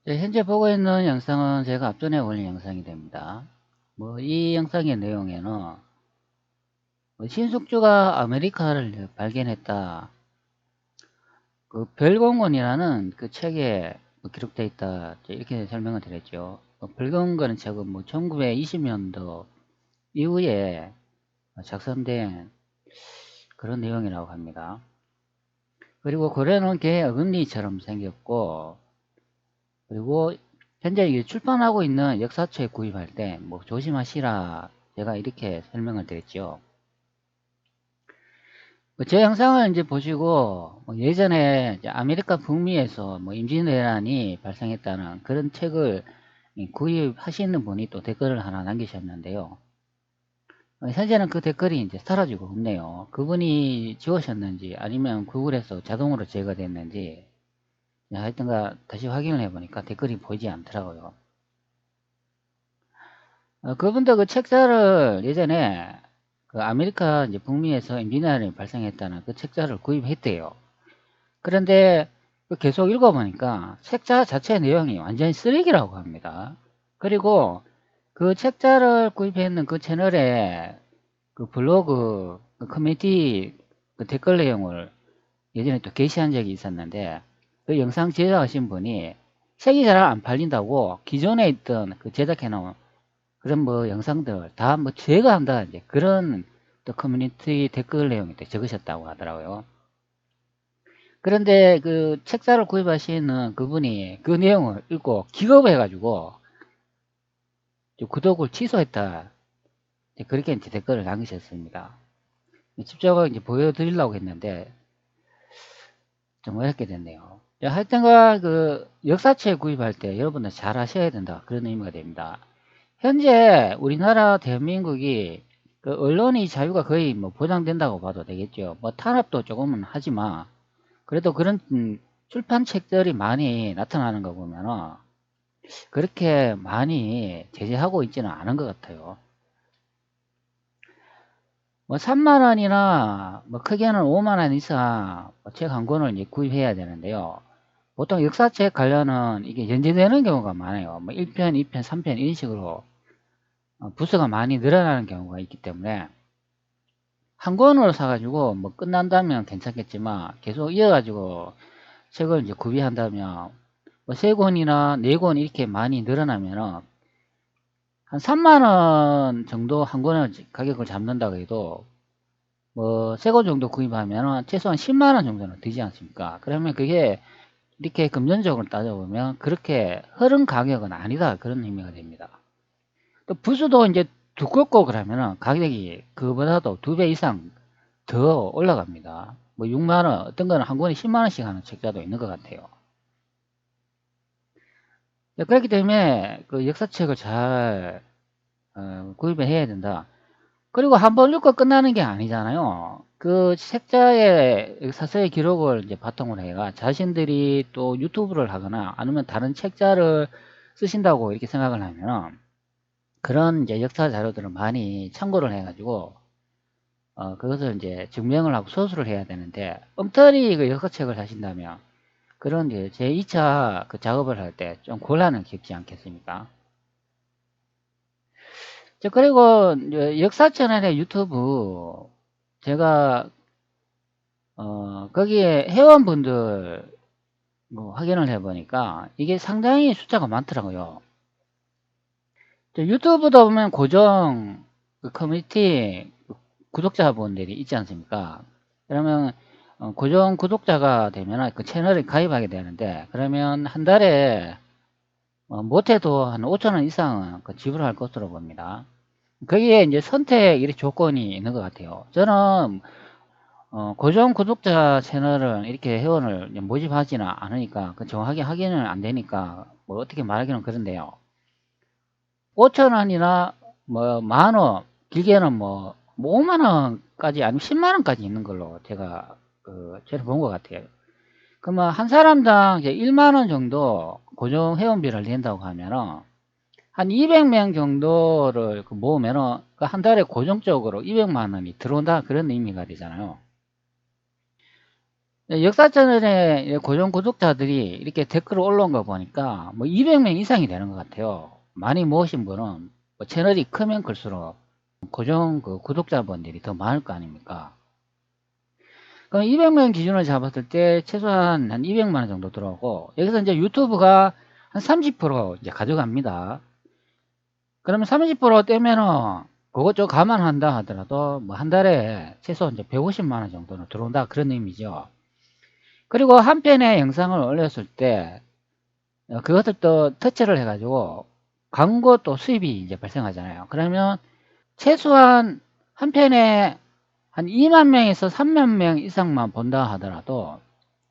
네, 현재 보고 있는 영상은 제가 앞전에 올린 영상이 됩니다. 이 영상의 내용에는 신숙주가 아메리카를 발견했다. 그 별공원이라는 그 책에 기록되어 있다. 이렇게 설명을 드렸죠. 별공원은 책은 1920년도 이후에 작성된 그런 내용이라고 합니다. 그리고 고래는 개의 어금니처럼 생겼고, 그리고 현재 이게 출판하고 있는 역사책 구입할 때 조심하시라 제가 이렇게 설명을 드렸죠. 제 영상을 이제 보시고 예전에 이제 아메리카 북미에서 임진왜란이 발생했다는 그런 책을 구입하시는 분이 또 댓글을 하나 남기셨는데요. 현재는 그 댓글이 이제 사라지고 없네요. 그분이 지우셨는지 아니면 구글에서 자동으로 제거됐는지 하여튼가 다시 확인을 해보니까 댓글이 보이지 않더라고요. 그분도 그 책자를 예전에 그 아메리카 이제 북미에서 임진왜란이 발생했다는 그 책자를 구입했대요. 그런데 계속 읽어보니까 책자 자체 내용이 완전히 쓰레기라고 합니다. 그리고 그 책자를 구입했는 그 채널에 그 블로그 그 커뮤니티 그 댓글 내용을 예전에 또 게시한 적이 있었는데 그 영상 제작하신 분이 책이 잘 안 팔린다고 기존에 있던 그 제작해놓은 그런 영상들 다 제거한다 이제 그런 또 커뮤니티 댓글 내용이 또 적으셨다고 하더라고요. 그런데 그 책자를 구입하시는 그분이 그 내용을 읽고 기겁해가지고 구독을 취소했다. 그렇게 이제 댓글을 남기셨습니다. 직접 이제 보여드리려고 했는데 좀 어렵게 됐네요. 하여튼간 그 역사책 구입할 때 여러분들 잘 하셔야 된다. 그런 의미가 됩니다. 현재 우리나라 대한민국이 그 언론의 자유가 거의 보장된다고 봐도 되겠죠. 탄압도 조금은 하지만 그래도 그런 출판책들이 많이 나타나는 거 보면은 그렇게 많이 제재하고 있지는 않은 것 같아요. 3만 원이나 크게는 5만 원 이상 책 한 권을 이제 구입해야 되는데요. 보통 역사책 관련은 이게 연재되는 경우가 많아요. 1편, 2편, 3편 이런 식으로 부수가 많이 늘어나는 경우가 있기 때문에 한 권으로 사가지고 끝난다면 괜찮겠지만 계속 이어가지고 책을 이제 구비한다면 세 권이나 네 권 이렇게 많이 늘어나면은 한 3만 원 정도 한 권을 가격을 잡는다고 해도 세 권 정도 구입하면은 최소한 10만 원 정도는 되지 않습니까? 그러면 그게 이렇게 금전적으로 따져보면 그렇게 흐른 가격은 아니다 그런 의미가 됩니다. 또 부수도 이제 두껍고 그러면은 가격이 그보다도 2배 이상 더 올라갑니다. 6만 원, 어떤 거는 한 권에 10만 원씩 하는 책자도 있는 것 같아요. 그렇기 때문에 그 역사책을 잘 구입을 해야 된다. 그리고 한 번 읽고 끝나는 게 아니잖아요. 그 책자의 사서의 기록을 이제 바탕으로 해가 자신들이 또 유튜브를 하거나 아니면 다른 책자를 쓰신다고 이렇게 생각을 하면 그런 이제 역사 자료들을 많이 참고를 해가지고 그것을 이제 증명을 하고 소수를 해야 되는데 엉터리 그 역사책을 하신다면 그런 이제 제2차 그 작업을 할 때 좀 곤란을 겪지 않겠습니까? 그리고 이제 역사 채널의 유튜브 제가 거기에 회원분들 확인을 해보니까 이게 상당히 숫자가 많더라고요. 유튜브도 보면 고정 그 커뮤니티 구독자분들이 있지 않습니까? 그러면 고정 구독자가 되면 그 채널에 가입하게 되는데 그러면 한 달에 못해도 한 5,000원 이상은 그 지불할 것으로 봅니다. 거기에 이제 선택 이렇게 조건이 있는 것 같아요. 저는 고정 구독자 채널은 이렇게 회원을 모집하지는 않으니까 그 정확하게 확인은 안 되니까 어떻게 말하기는 그런데요. 5,000원이나 만원, 길게는 5만원까지 아니면 10만원까지 있는 걸로 제가 저는 본 것 같아요. 그러면 한 사람당 이제 1만원 정도 고정 회원비를 낸다고 하면은 한 200명 정도를 모으면은 한 달에 고정적으로 200만 원이 들어온다 그런 의미가 되잖아요. 역사 채널에 고정 구독자들이 이렇게 댓글을 올라온 거 보니까 뭐 200명 이상이 되는 것 같아요. 많이 모으신 분은 뭐 채널이 크면 클수록 고정 그 구독자분들이 더 많을 거 아닙니까? 그럼 200명 기준을 잡았을 때 최소한 한 200만 원 정도 들어오고 여기서 이제 유튜브가 한 30% 이제 가져갑니다. 그러면 30% 떼면은 그것 좀 감안한다 하더라도 뭐 한 달에 최소 이제 150만 원 정도는 들어온다 그런 의미죠. 그리고 한 편의 영상을 올렸을 때 그것을 또 터치를 해가지고 광고 또 수입이 이제 발생하잖아요. 그러면 최소한 한 편에 한 2만 명에서 3만 명 이상만 본다 하더라도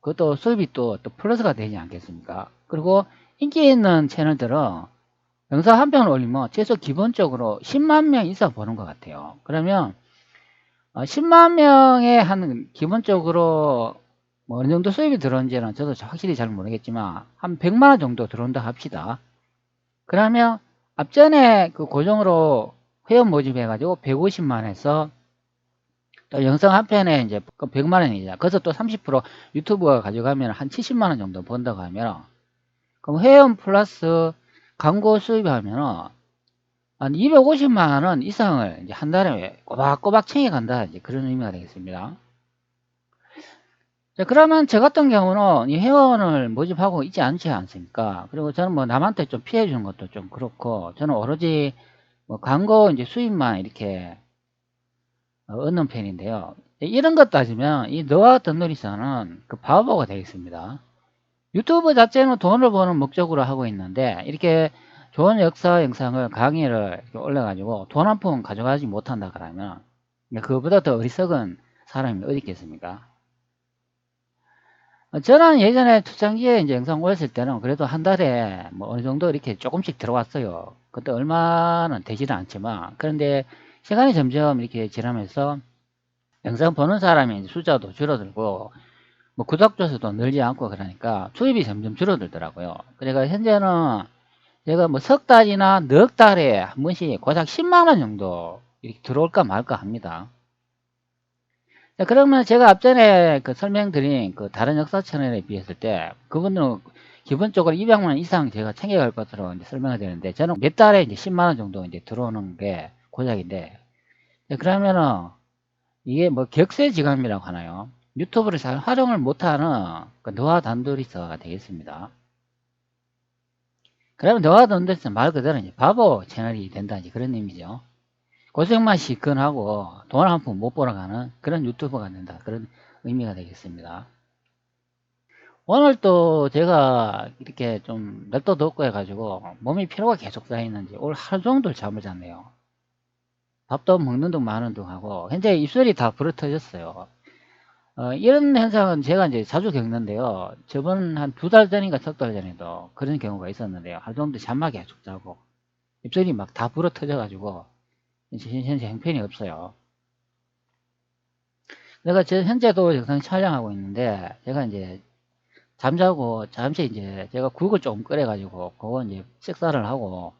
그것도 수입이 또 플러스가 되지 않겠습니까? 그리고 인기 있는 채널들은 영상 한 편을 올리면 최소 기본적으로 10만 명 이상 보는 것 같아요. 그러면 10만 명에 한 기본적으로 뭐 어느 정도 수입이 들어오는지는 저도 확실히 잘 모르겠지만 한 100만 원 정도 들어온다 합시다. 그러면 앞전에 그 고정으로 회원 모집해가지고 150만 원에서 또 영상 한 편에 이제 100만 원이죠. 거기서 또 30% 유튜브가 가져가면 한 70만 원 정도 번다고 하면 그럼 회원 플러스 광고 수입하면은 한 250만 원 이상을 이제 한 달에 꼬박꼬박 챙겨간다 이제 그런 의미가 되겠습니다. 자, 그러면 저 같은 경우는 이 회원을 모집하고 있지 않지 않습니까? 그리고 저는 뭐 남한테 좀 피해 주는 것도 좀 그렇고 저는 오로지 뭐 광고 이제 수입만 이렇게 얻는 편인데요. 이런 것 따지면 이 너와 덧놀이사는 그 바보가 되겠습니다. 유튜브 자체는 돈을 버는 목적으로 하고 있는데 이렇게 좋은 역사 영상을 강의를 이렇게 올려가지고 돈 한 푼 가져가지 못한다 그러면 그거보다 더 어리석은 사람이 어디 있겠습니까? 저는 예전에 초창기에 이제 영상 올렸을 때는 그래도 한 달에 뭐 어느 정도 이렇게 조금씩 들어왔어요. 그때 얼마는 되지는 않지만 그런데 시간이 점점 이렇게 지나면서 영상 보는 사람의 숫자도 줄어들고 뭐 구독자 수도 늘지 않고 그러니까 수입이 점점 줄어들더라고요. 그러니까 현재는 제가 뭐 석 달이나 넉 달에 한 번씩 고작 10만 원 정도 이렇게 들어올까 말까 합니다. 자, 그러면 제가 앞전에 그 설명드린 그 다른 역사 채널에 비했을 때 그분은 기본적으로 200만 원 이상 제가 챙겨갈 것으로 이제 설명을 드리는데 저는 몇 달에 이제 10만 원 정도 이제 들어오는 게 고작인데 그러면은 이게 뭐 격세지감이라고 하나요? 유튜브를 잘 활용을 못하는 그 너와 단둘이서가 되겠습니다. 그러면 너와 단둘이서 말 그대로 이제 바보 채널이 된다 이제 그런 의미죠. 고생만 시큰하고 돈 한 푼 못 벌어가는 그런 유튜버가 된다 그런 의미가 되겠습니다. 오늘 또 제가 이렇게 좀 날도 덥고 해가지고 몸이 피로가 계속 쌓이는지 오늘 하루 종일 잠을 잤네요. 밥도 먹는 둥 마는 둥 하고 현재 입술이 다 부러뜨졌어요. 이런 현상은 제가 이제 자주 겪는데요. 저번 한 2달 전인가 3달 전에도 그런 경우가 있었는데요. 하루 종일 잠만 계속 자고 입술이 막 다 부러뜨져가지고 현재 형편이 없어요. 내가 저 현재도 영상 촬영하고 있는데 제가 이제 잠자고 잠시 이제 제가 국을 조금 끓여가지고 그거 이제 식사를 하고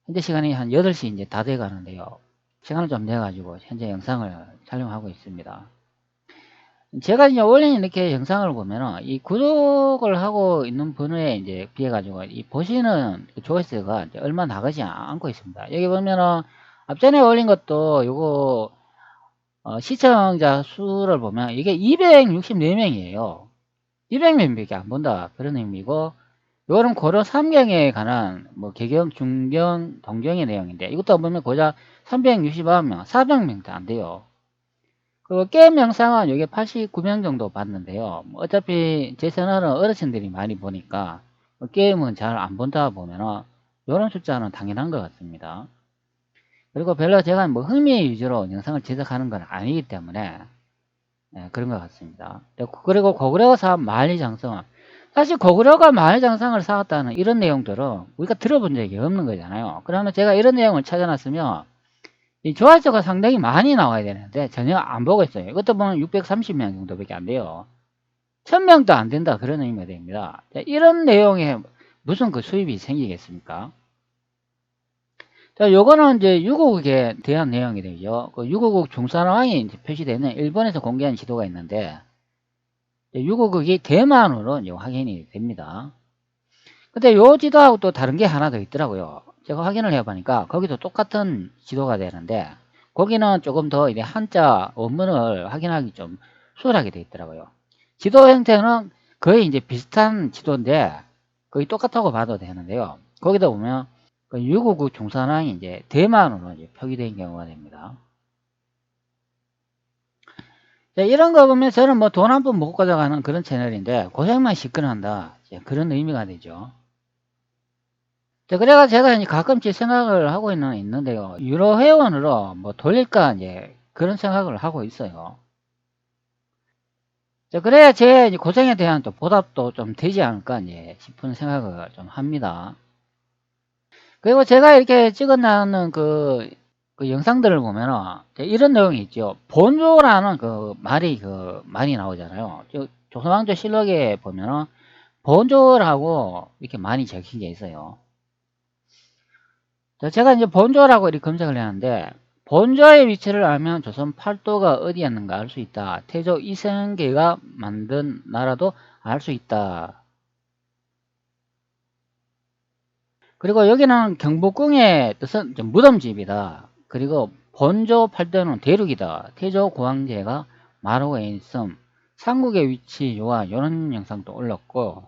현재 시간이 한 8시 이제 다 돼 가는데요. 시간을 좀 내가지고 현재 영상을 촬영하고 있습니다. 제가 이제 원래 이렇게 영상을 보면은 이 구독을 하고 있는 분에 이제 비해 가지고 이 보시는 그 조회수가 이제 얼마 나가지 않고 있습니다. 여기 보면은 앞전에 올린 것도 요거 시청자 수를 보면 이게 264명이에요. 200명밖에 안 본다 그런 의미고 요거는 고려 3경에 관한 뭐 개경, 중경, 동경의 내용인데 이것도 보면 고작 369명, 400명도 안 돼요. 그 게임 영상은 여기 89명 정도 봤는데요. 뭐 어차피 제 채널은 어르신들이 많이 보니까 뭐 게임은 잘 안 본다 보면은 요런 숫자는 당연한 것 같습니다. 그리고 별로 제가 뭐 흥미 위주로 영상을 제작하는 건 아니기 때문에 그런 것 같습니다. 그리고 고구려가 사업 만리장성 사실 고구려가 만리장성을 사왔다는 이런 내용들은 우리가 들어본 적이 없는 거잖아요. 그러면 제가 이런 내용을 찾아놨으면 이 조회수가 상당히 많이 나와야 되는데 전혀 안 보고 있어요. 이것도 보면 630명 정도밖에 안 돼요. 1000명도 안 된다 그런 의미가 됩니다. 이런 내용에 무슨 그 수입이 생기겠습니까? 자, 요거는 이제 유고국에 대한 내용이 되죠. 그 유고국 중산왕이 이제 표시되는 일본에서 공개한 지도가 있는데 유구극이 대만으로 이제 확인이 됩니다. 근데 요 지도하고 또 다른 게 하나 더 있더라고요. 제가 확인을 해보니까 거기도 똑같은 지도가 되는데 거기는 조금 더 이제 한자 원문을 확인하기 좀 수월하게 되어 있더라고요. 지도 형태는 거의 이제 비슷한 지도인데 거의 똑같다고 봐도 되는데요. 거기다 보면 그 유구국 중산항이 이제 대만으로 이제 표기된 경우가 됩니다. 이런 거 보면 저는 뭐 돈 한 푼 못 가져가는 그런 채널인데 고생만 시끄러운다 그런 의미가 되죠. 그래가 제가 이제 가끔씩 생각을 하고 있는데요. 유로 회원으로 뭐 돌릴까 이제 그런 생각을 하고 있어요. 그래야 제 이제 고생에 대한 또 보답도 좀 되지 않을까 이제 싶은 생각을 좀 합니다. 그리고 제가 이렇게 찍어놨는 그 영상들을 보면은 이런 내용이 있죠. 본조라는 그 말이 많이 나오잖아요. 조선왕조 실록에 보면은 본조라고 이렇게 많이 적힌 게 있어요. 제가 이제 본조라고 이렇게 검색을 했는데 본조의 위치를 알면 조선 팔도가 어디였는가 알 수 있다. 태조 이성계가 만든 나라도 알 수 있다. 그리고 여기는 경복궁의 뜻은 무덤집이다. 그리고 본조 팔도는 대륙이다. 태조 고황제가 마루에 있음. 삼국의 위치 요하 이런 영상도 올렸고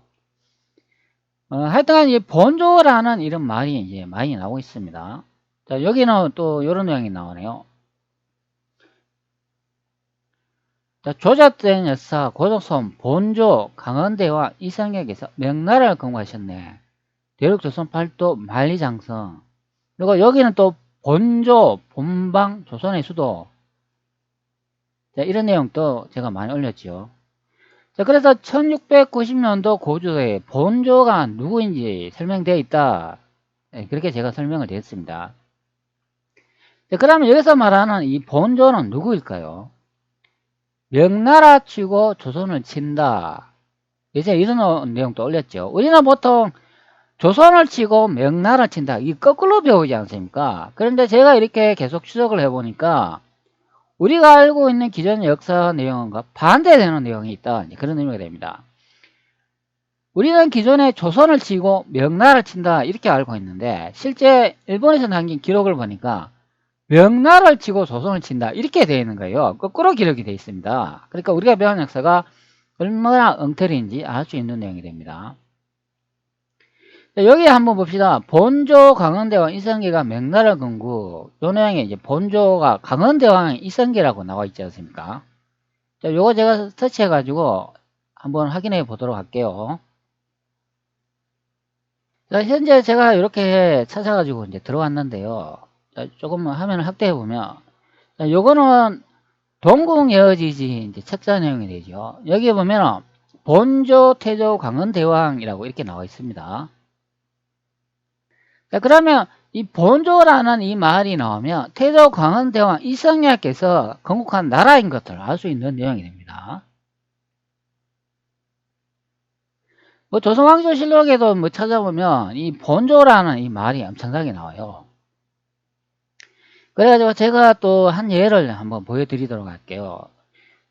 하여튼간 이 본조라는 이런 말이 이제 많이 나오고 있습니다. 자, 여기는 또 이런 내용이 나오네요. 자, 조자된 여사 고독손 본조 강원대와 이성역에서 명나라를 건국하셨네. 대륙조선 팔도 만리장성. 그리고 여기는 또 본조 본방 조선의 수도. 자, 이런 내용도 제가 많이 올렸죠. 자, 그래서 1690년도 고조에 본조가 누구인지 설명되어 있다. 그렇게 제가 설명을 드렸습니다. 자, 그러면 여기서 말하는 이 본조는 누구일까요? 명나라 치고 조선을 친다. 이제 이런 내용도 올렸죠. 우리는 보통 조선을 치고 명나라를 친다. 이 거꾸로 배우지 않습니까? 그런데 제가 이렇게 계속 추적을 해보니까 우리가 알고 있는 기존 역사 내용과 반대되는 내용이 있다. 그런 의미가 됩니다. 우리는 기존에 조선을 치고 명나라를 친다 이렇게 알고 있는데 실제 일본에서 남긴 기록을 보니까 명나라를 치고 조선을 친다 이렇게 되어 있는 거예요. 거꾸로 기록이 되어 있습니다. 그러니까 우리가 배운 역사가 얼마나 엉터리인지 알 수 있는 내용이 됩니다. 여기 한번 봅시다. 본조 강원대왕 이성계가 명나라 건국. 요 내용에 이제 본조가 강원대왕 이성계라고 나와 있지 않습니까? 자, 요거 제가 터치해가지고 한번 확인해 보도록 할게요. 자, 현재 제가 이렇게 찾아가지고 이제 들어왔는데요. 자, 조금 화면을 확대해 보면, 자, 요거는 동궁여지지 이제 책자 내용이 되죠. 여기 보면 본조, 태조, 강원대왕이라고 이렇게 나와 있습니다. 자, 그러면 이 본조라는 이 말이 나오면 태조 광원대왕 이성약께서 건국한 나라인 것을 알 수 있는 내용이 됩니다. 뭐 조선왕조실록에도 뭐 찾아보면 이 본조라는 이 말이 엄청나게 나와요. 그래가지고 제가 또 한 예를 한번 보여드리도록 할게요.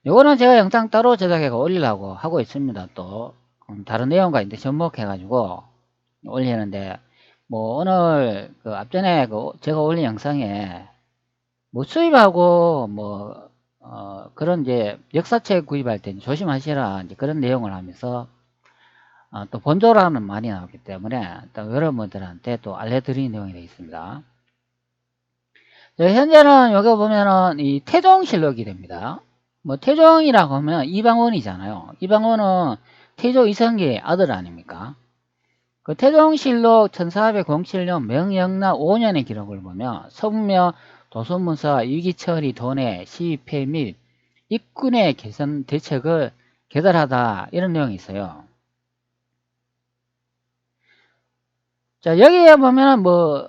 요거는 제가 영상 따로 제작해서 올리려고 하고 있습니다. 또 다른 내용과 이제 접목해가지고 올리는데 뭐 오늘 그 앞전에 제가 올린 영상에 뭐 수입하고 뭐 그런 이제 역사책 구입할 때 조심하시라 이제 그런 내용을 하면서 또 본조라는 말이 나오기 때문에 또 여러분들한테 또 알려드리는 내용이 되어 있습니다. 현재는 여기 보면은 이 태종실록이 됩니다. 뭐 태종이라고 하면 이방원이잖아요. 이방원은 태조 이성계의 아들 아닙니까? 그 태종실록 1407년 명영나 5년의 기록을 보면 서문명 도선문서 이기철이 돈의 시위패 및 입군의 개선 대책을 개달하다 이런 내용이 있어요. 자, 여기에 보면 뭐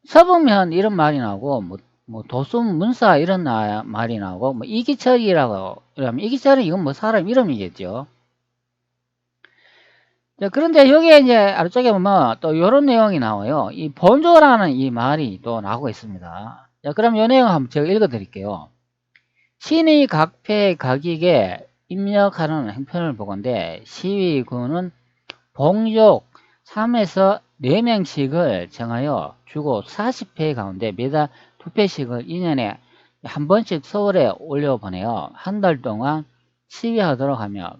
서북면 이런 말이 나오고 뭐 도순문사 이런 말이 나오고 뭐 이기철이라고 그러면 이기철은 이건 뭐 사람 이름이겠죠. 자, 그런데 여기에 이제 아래쪽에 보면 또 이런 내용이 나와요. 이 본조라는 이 말이 또 나오고 있습니다. 자, 그럼 이 내용 한번 제가 읽어 드릴게요. 신이 각패 각익에 입력하는 행편을 보건데 시위구는 봉족 3에서 4명씩을 정하여 주고 40회 가운데 매달 2회씩을 2년에 한 번씩 서울에 올려보내어 한 달 동안 시위하도록 하며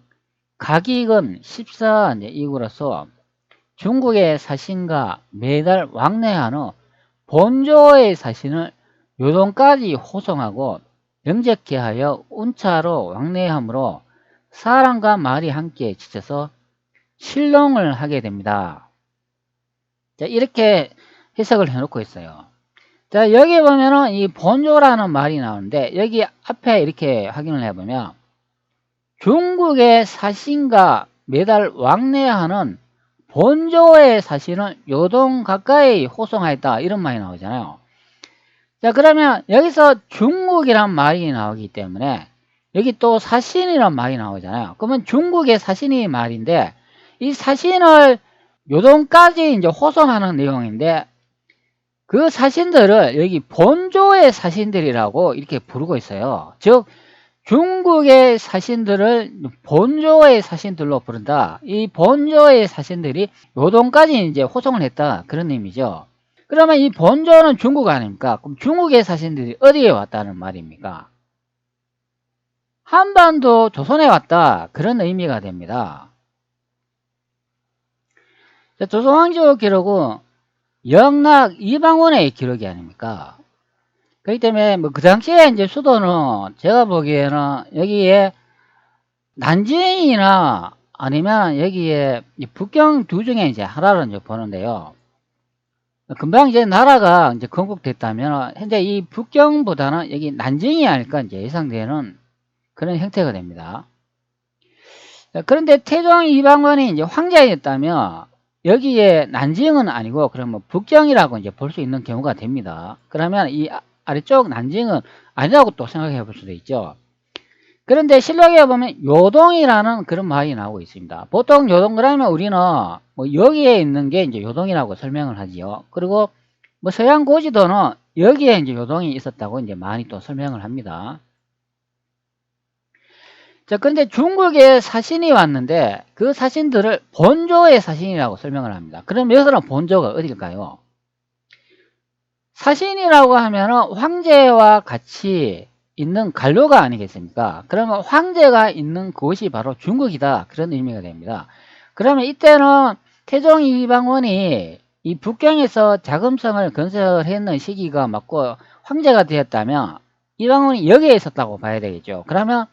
각익은 14이구로서 중국의 사신과 매달 왕래한 후 본조의 사신을 요동까지 호송하고 영접케 하여 운차로 왕래하므로 사람과 말이 함께 지쳐서 실롱을 하게 됩니다. 자, 이렇게 해석을 해놓고 있어요. 자, 여기 보면은 이 본조라는 말이 나오는데 여기 앞에 이렇게 확인을 해보면 중국의 사신과 매달 왕래하는 본조의 사신을 요동 가까이 호송하였다 이런 말이 나오잖아요. 자, 그러면 여기서 중국이란 말이 나오기 때문에 여기 또 사신이란 말이 나오잖아요. 그러면 중국의 사신이 말인데 이 사신을 요동까지 이제 호송하는 내용인데 그 사신들을 여기 본조의 사신들이라고 이렇게 부르고 있어요. 즉 중국의 사신들을 본조의 사신들로 부른다. 이 본조의 사신들이 요동까지 이제 호송을 했다. 그런 의미죠. 그러면 이 본조는 중국 아닙니까? 그럼 중국의 사신들이 어디에 왔다는 말입니까? 한반도 조선에 왔다. 그런 의미가 됩니다. 조선왕조 기록은 영락 이방원의 기록이 아닙니까? 그렇기 때문에 뭐 그 당시에 이제 수도는 제가 보기에는 여기에 난징이나 아니면 여기에 북경 두 중에 이제 하나를 이제 보는데요. 금방 이제 나라가 이제 건국됐다면 현재 이 북경보다는 여기 난징이 아닐까 이제 예상되는 그런 형태가 됩니다. 그런데 태종 이방원이 이제 황제였다면 여기에 난징은 아니고 그러면 북경이라고 이제 볼 수 있는 경우가 됩니다. 그러면 이 아래쪽 난징은 아니라고 또 생각해 볼 수도 있죠. 그런데 실록에 보면 요동이라는 그런 말이 나오고 있습니다. 보통 요동 그러면 우리는 뭐 여기에 있는 게 이제 요동이라고 설명을 하지요. 그리고 뭐 서양 고지도는 여기에 이제 요동이 있었다고 이제 많이 또 설명을 합니다. 자, 그런데 중국에 사신이 왔는데 그 사신들을 본조의 사신이라고 설명을 합니다. 그럼 여기서는 본조가 어딜까요? 사신이라고 하면은 황제와 같이 있는 관료가 아니겠습니까? 그러면 황제가 있는 곳이 바로 중국이다. 그런 의미가 됩니다. 그러면 이때는 태종 이방원이 이 북경에서 자금성을 건설했는 시기가 맞고 황제가 되었다면 이방원이 여기에 있었다고 봐야 되겠죠. 그러면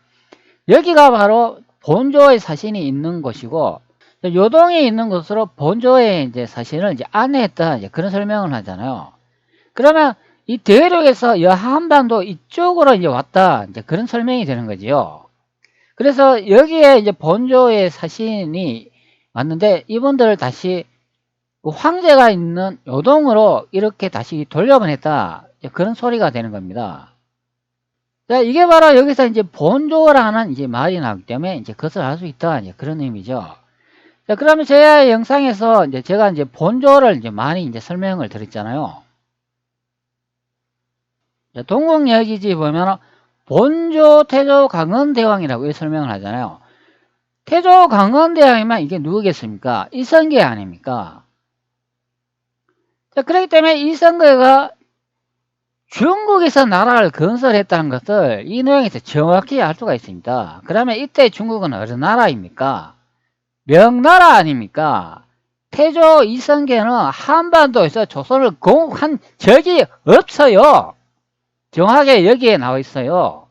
여기가 바로 본조의 사신이 있는 곳이고 요동에 있는 곳으로 본조의 이제 사신을 이제 안내했다. 이제 그런 설명을 하잖아요. 그러면 이 대륙에서 여한반도 이쪽으로 이제 왔다. 이제 그런 설명이 되는 거지요. 그래서 여기에 이제 본조의 사신이 왔는데 이분들을 다시 그 황제가 있는 요동으로 이렇게 다시 돌려보냈다. 그런 소리가 되는 겁니다. 자, 이게 바로 여기서 이제 본조라는 이제 말이 나오기 때문에 이제 그것을 알 수 있다. 이제 그런 의미죠. 자, 그러면 제 영상에서 이제 제가 이제 본조를 이제 많이 이제 설명을 드렸잖아요. 동국여기지 보면 본조 태조 강원대왕이라고 설명을 하잖아요. 태조 강원대왕이면 이게 누구겠습니까? 이성계 아닙니까? 자, 그렇기 때문에 이성계가 중국에서 나라를 건설했다는 것을 이 내용에서 정확히 알 수가 있습니다. 그러면 이때 중국은 어느 나라입니까? 명나라 아닙니까? 태조 이성계는 한반도에서 조선을 공국한 적이 없어요. 정확하게 여기에 나와 있어요.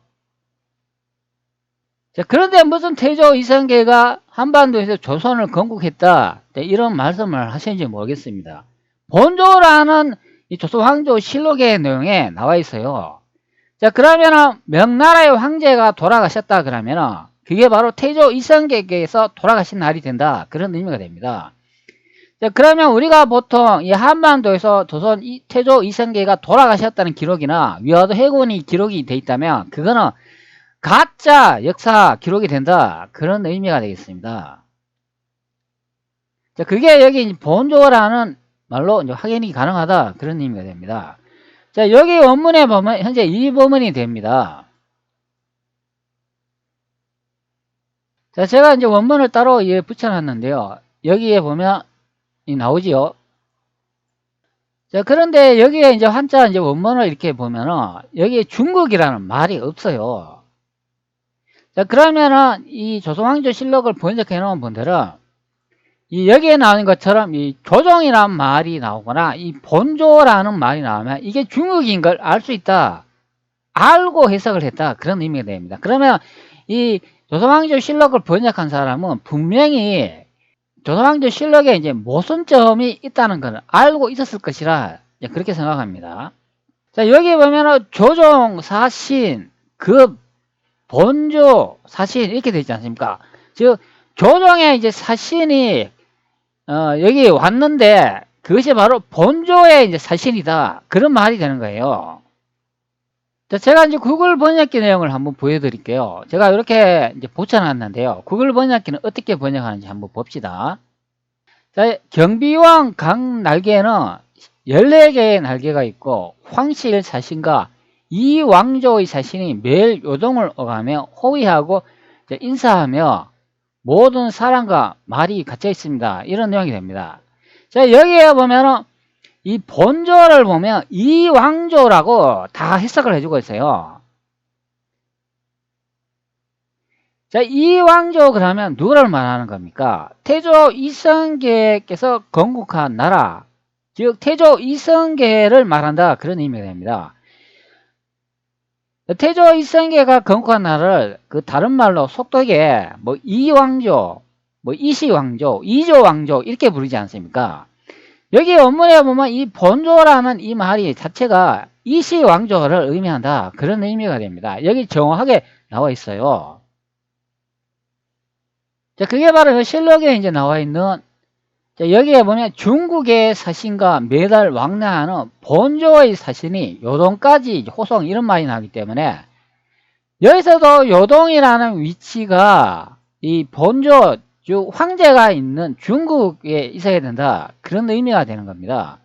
자, 그런데 무슨 태조 이성계가 한반도에서 조선을 건국했다 이런 말씀을 하시는지 모르겠습니다. 본조라는 이 조선왕조 실록의 내용에 나와 있어요. 자, 그러면은 명나라의 황제가 돌아가셨다 그러면은 그게 바로 태조 이성계께서 돌아가신 날이 된다. 그런 의미가 됩니다. 자, 그러면 우리가 보통 이 한반도에서 조선 태조 이성계가 돌아가셨다는 기록이나 위화도 해군이 기록이 돼 있다면 그거는 가짜 역사 기록이 된다. 그런 의미가 되겠습니다. 자, 그게 여기 본조라는 말로 이제 확인이 가능하다. 그런 의미가 됩니다. 자, 여기 원문에 보면 현재 이 부분이 됩니다. 자, 제가 이제 원문을 따로 붙여놨는데요. 여기에 보면 나오지요. 자, 그런데 여기에 이제 한자 이제 원문을 이렇게 보면은 여기에 중국이라는 말이 없어요. 자, 그러면은 이 조선왕조 실록을 번역해 놓은 분들은 이 여기에 나오는 것처럼 이 조정이라는 말이 나오거나 이 본조라는 말이 나오면 이게 중국인 걸 알 수 있다. 알고 해석을 했다. 그런 의미가 됩니다. 그러면 이 조선왕조 실록을 번역한 사람은 분명히 조선왕조 실록에 이제 모순점이 있다는 걸 알고 있었을 것이라 그렇게 생각합니다. 자, 여기 보면은 조종, 사신, 급, 본조, 사신 이렇게 되어 있지 않습니까? 즉 조정에 이제 사신이 여기 왔는데 그것이 바로 본조의 이제 사신이다. 그런 말이 되는 거예요. 자, 제가 이제 구글 번역기 내용을 한번 보여드릴게요. 제가 이렇게 이제 붙여놨는데요. 구글 번역기는 어떻게 번역하는지 한번 봅시다. 자, 경비왕 강 날개에는 14개의 날개가 있고 황실 사신과 이 왕조의 사신이 매일 요동을 오가며 호위하고 인사하며 모든 사람과 말이 갇혀 있습니다. 이런 내용이 됩니다. 자, 여기에 보면은 이 본조를 보면 이 왕조라고 다 해석을 해주고 있어요. 자, 이 왕조 그러면 누구를 말하는 겁니까? 태조 이성계께서 건국한 나라, 즉 태조 이성계를 말한다. 그런 의미가 됩니다. 태조 이성계가 건국한 나라를 그 다른 말로 속독에 뭐 이왕조, 뭐 이시왕조, 이조왕조 이렇게 부르지 않습니까? 여기 원문에 보면 이 본조라는 이 말이 자체가 이시왕조를 의미한다. 그런 의미가 됩니다. 여기 정확하게 나와 있어요. 자, 그게 바로 실록에 이제 나와 있는, 자, 여기에 보면 중국의 사신과 매달 왕래하는 본조의 사신이 요동까지 호송 이런 말이 나기 때문에 여기서도 요동이라는 위치가 이 본조, 즉 황제가 있는 중국에 있어야 된다. 그런 의미가 되는 겁니다.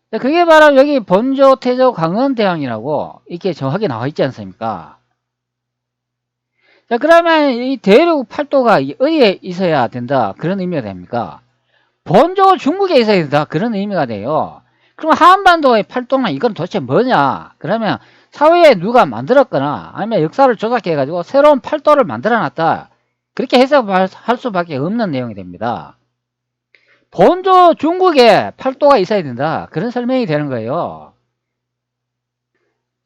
자, 그게 바로 여기 본조, 태조, 광원대왕이라고 이렇게 정확하게 나와 있지 않습니까? 자, 그러면 이 대륙 팔도가 어디에 있어야 된다? 그런 의미가 됩니까? 본조 중국에 있어야 된다. 그런 의미가 돼요. 그럼 한반도의 팔도는 이건 도대체 뭐냐? 그러면 사회에 누가 만들었거나 아니면 역사를 조작해가지고 새로운 팔도를 만들어 놨다. 그렇게 해석할 수밖에 없는 내용이 됩니다. 본조 중국에 팔도가 있어야 된다. 그런 설명이 되는 거예요.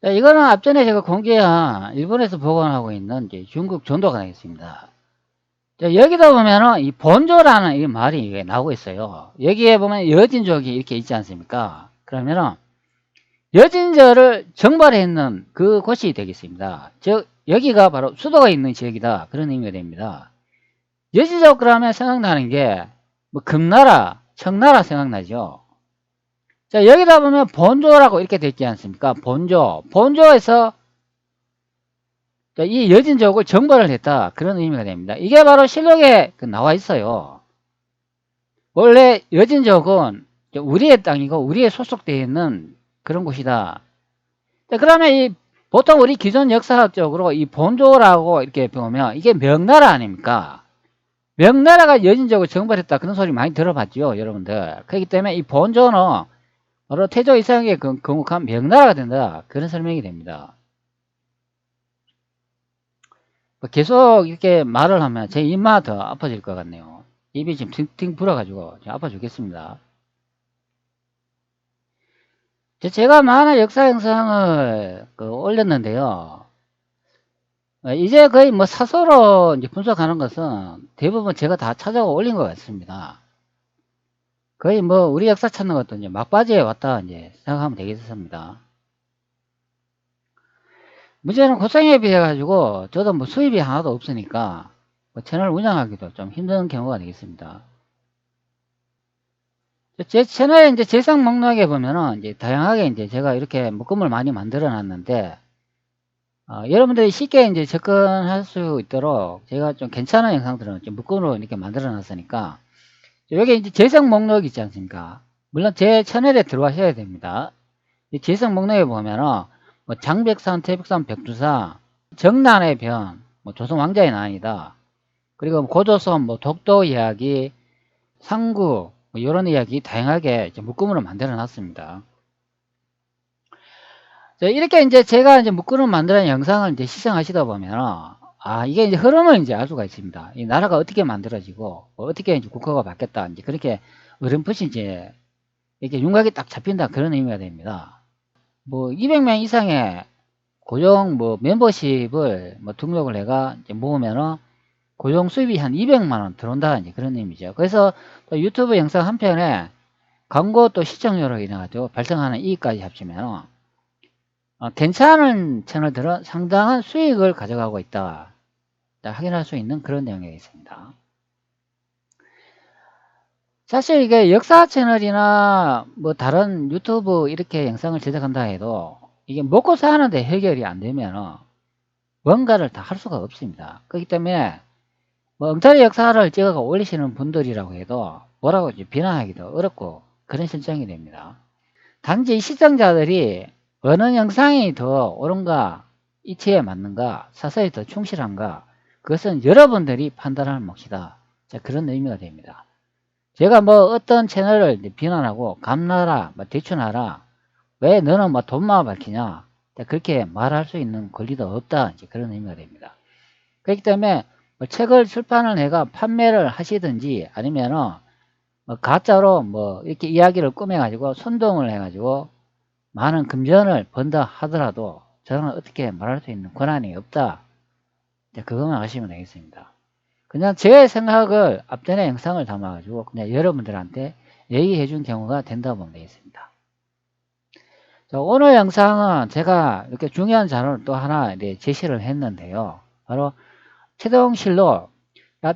자, 이거는 앞전에 제가 공개한 일본에서 보관하고 있는 중국 전도가 되겠습니다. 자, 여기다 보면은 이 본조라는 이 말이 나오고 있어요. 여기에 보면 여진족이 이렇게 있지 않습니까? 그러면은 여진족을 정발했는 그 곳이 되겠습니다. 즉 여기가 바로 수도가 있는 지역이다. 그런 의미가 됩니다. 여진족 그러면 생각나는 게 뭐 금나라, 청나라 생각나죠. 자, 여기다 보면 본조라고 이렇게 되어 있지 않습니까? 본조. 본조에서 이 여진족을 정벌을 했다. 그런 의미가 됩니다. 이게 바로 실록에 나와 있어요. 원래 여진족은 우리의 땅이고 우리에 소속되어 있는 그런 곳이다. 자, 그러면 보통 우리 기존 역사학적으로 이 본조라고 이렇게 보면 이게 명나라 아닙니까? 명나라가 여진족을 정벌했다. 그런 소리 많이 들어봤죠, 여러분들. 그렇기 때문에 이 본조는 바로 태조 이상에 건국한 명나라가 된다. 그런 설명이 됩니다. 계속 이렇게 말을 하면 제 입마가 더 아파질 것 같네요. 입이 지금 팅팅 불어가지고 아파 죽겠습니다. 제가 많은 역사 영상을 올렸는데요. 이제 거의 뭐 사서로 이제 분석하는 것은 대부분 제가 다 찾아가 올린 것 같습니다. 거의 뭐 우리 역사 찾는 것도 이제 막바지에 왔다 이제 생각하면 되겠습니다. 문제는 고생에 비해 가지고 저도 뭐 수입이 하나도 없으니까 뭐 채널 운영하기도 좀 힘든 경우가 되겠습니다. 제 채널에 이제 재생 목록에 보면은 이제 다양하게 이제 제가 이렇게 묶음을 많이 만들어 놨는데 여러분들이 쉽게 이제 접근할 수 있도록 제가 좀 괜찮은 영상들은 좀 묶음으로 이렇게 만들어 놨으니까 여기 이제 재생 목록 있지 않습니까? 물론 제 채널에 들어가셔야 됩니다. 이 재생 목록에 보면은 뭐 장백산, 태백산, 백두산, 정난의 변, 뭐 조선 왕자의 난이다. 그리고 고조선 뭐 독도 이야기, 상구 뭐 이런 이야기 다양하게 이제 묶음으로 만들어 놨습니다. 이렇게 이제 제가 이제 묶음을 만드는 영상을 이제 시청하시다 보면 이게 이제 흐름을 이제 알 수가 있습니다. 이 나라가 어떻게 만들어지고 뭐 어떻게 이제 국가가 바뀌었다 이제 그렇게 어렴풋이 이제 이렇게 윤곽이 딱 잡힌다 그런 의미가 됩니다. 뭐 200명 이상의 고용 뭐 멤버십을 뭐 등록을 해가 이제 모으면은 고용 수입이 한 200만 원 들어온다 이제 그런 의미죠. 그래서 또 유튜브 영상 한 편에 광고 또 시청료로 인해 가지고 발생하는 이익까지 합치면 괜찮은 채널들은 상당한 수익을 가져가고 있다 확인할 수 있는 그런 내용이 있습니다. 사실 이게 역사 채널이나 뭐 다른 유튜브 이렇게 영상을 제작한다 해도 이게 먹고 사는데 해결이 안 되면 뭔가를 다 할 수가 없습니다. 그렇기 때문에 뭐 엉터리 역사를 찍어가 올리시는 분들이라고 해도 뭐라고 비난하기도 어렵고 그런 실정이 됩니다. 단지 시청자들이 어느 영상이 더 옳은가, 이치에 맞는가, 사서에 더 충실한가, 그것은 여러분들이 판단하는 몫이다. 자, 그런 의미가 됩니다. 제가 뭐 어떤 채널을 비난하고 감나라, 뭐 대추나라, 왜 너는 뭐 돈만 밝히냐, 자, 그렇게 말할 수 있는 권리도 없다. 이제 그런 의미가 됩니다. 그렇기 때문에 뭐 책을 출판을 해가 판매를 하시든지 아니면은 뭐 가짜로 뭐 이렇게 이야기를 꾸며가지고 선동을 해가지고 많은 금전을 번다 하더라도 저는 어떻게 말할 수 있는 권한이 없다. 그것만 아시면 되겠습니다. 그냥 제 생각을 앞전에 영상을 담아가지고 그냥 여러분들한테 얘기해 준 경우가 된다고 보면 되겠습니다. 자, 오늘 영상은 제가 이렇게 중요한 자료를 또 하나 제시를 했는데요. 바로 태종실록.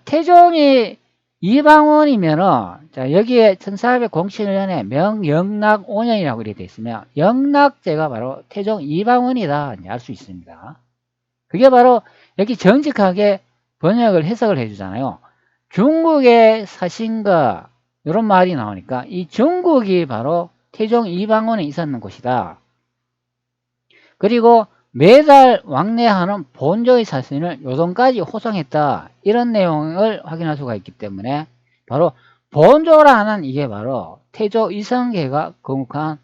태종이 이방원이면은 자, 여기에 1407년에 명영락 5년이라고 이렇게 되어 있으면 영락제가 바로 태종 이방원이다 알 수 있습니다. 그게 바로 여기 정직하게 번역을 해석을 해주잖아요. 중국의 사신가 이런 말이 나오니까 이 중국이 바로 태종 이방원에 있었는 곳이다. 그리고 매달 왕래하는 본조의 사신을 요동까지 호송했다. 이런 내용을 확인할 수가 있기 때문에 바로 본조라는 이게 바로 태조 이성계가 건국한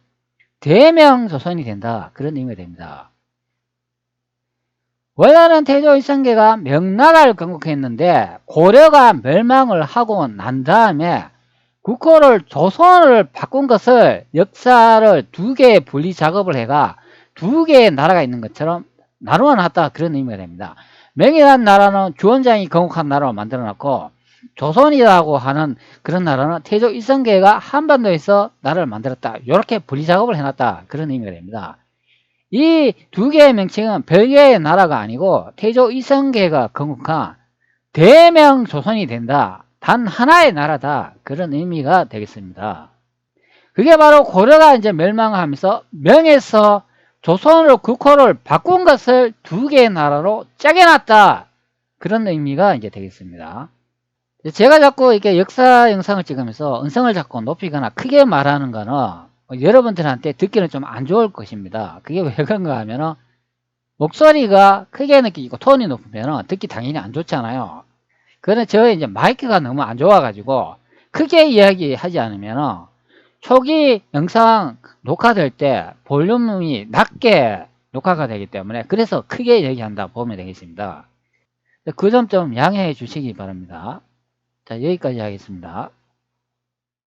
대명조선이 된다. 그런 의미가 됩니다. 원래는 태조 이성계가 명나라를 건국했는데 고려가 멸망을 하고 난 다음에 국호를 조선을 바꾼 것을 역사를 두 개의 분리 작업을 해가 두 개의 나라가 있는 것처럼 나누어 놨다 그런 의미가 됩니다. 명이라는 나라는 주원장이 건국한 나라로 만들어 놨고 조선이라고 하는 그런 나라는 태조 이성계가 한반도에서 나라를 만들었다. 이렇게 분리 작업을 해놨다 그런 의미가 됩니다. 이 두 개의 명칭은 별개의 나라가 아니고 태조 이성계가 건국한 대명조선이 된다. 단 하나의 나라다. 그런 의미가 되겠습니다. 그게 바로 고려가 이제 멸망하면서 명에서 조선으로 국호를 바꾼 것을 두 개의 나라로 짜겨놨다. 그런 의미가 이제 되겠습니다. 제가 자꾸 이렇게 역사 영상을 찍으면서 음성을 자꾸 높이거나 크게 말하는 거는 여러분들한테 듣기는 좀 안 좋을 것입니다. 그게 왜 그런가 하면은 목소리가 크게 느끼고 톤이 높으면 듣기 당연히 안 좋잖아요. 그런데 저의 이제 마이크가 너무 안 좋아가지고 크게 이야기하지 않으면 초기 영상 녹화될 때 볼륨이 낮게 녹화가 되기 때문에 그래서 크게 얘기한다 보면 되겠습니다. 그 점 좀 양해해 주시기 바랍니다. 자, 여기까지 하겠습니다.